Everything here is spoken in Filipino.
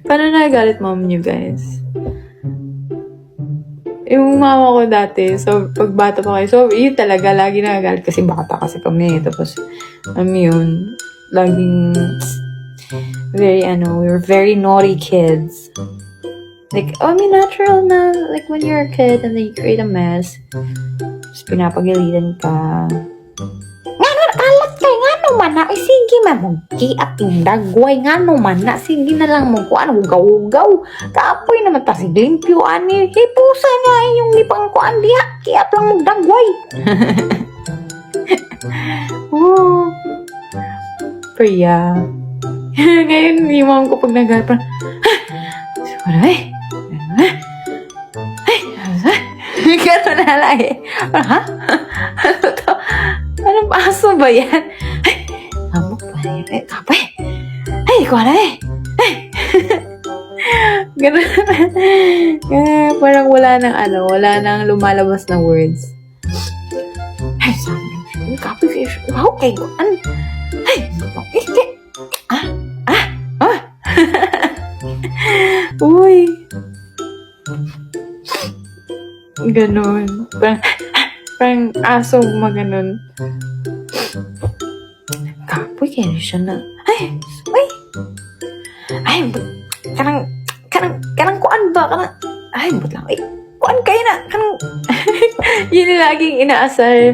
Paano nagagalit mom niyo, guys? Yung mama ko dati, so, pag bata pa kayo, so, yun talaga, lagi nagagalit kasi bata kasi kami. Tapos, yun, laging, we were very naughty kids. Like, natural na, like, when you're a kid and then you create a mess, tapos pinapagalitan ka. Kalat kay nga naman na, sige magkiat yung dagway nga naman na, sige na lang mo ko, ugaw-ugaw. Kapoy naman ta si limpyo, ani. Pusa nga yung lipang ko, diha, kiat lang mo dagway. Oh. Pero yeah. Ngayon, yung mom ko pag nag-alpa, gano'n na lang eh. Ha? Ano to? Anong aso ba yan? Ay, amok ba yan? Kapay. Ay, ikaw na eh. Ay. Gano'n na. Parang wala nang lumalabas na words. Ay, sabi. Kapay kayo. Wow, kayo. Ay, uy. Ganon. Parang aso maganon. Kapoy kaya siya na. Ay, kanang kuan ba? Ay, but lang. Ay, kuan kayo na. Yun yung laging inaasar.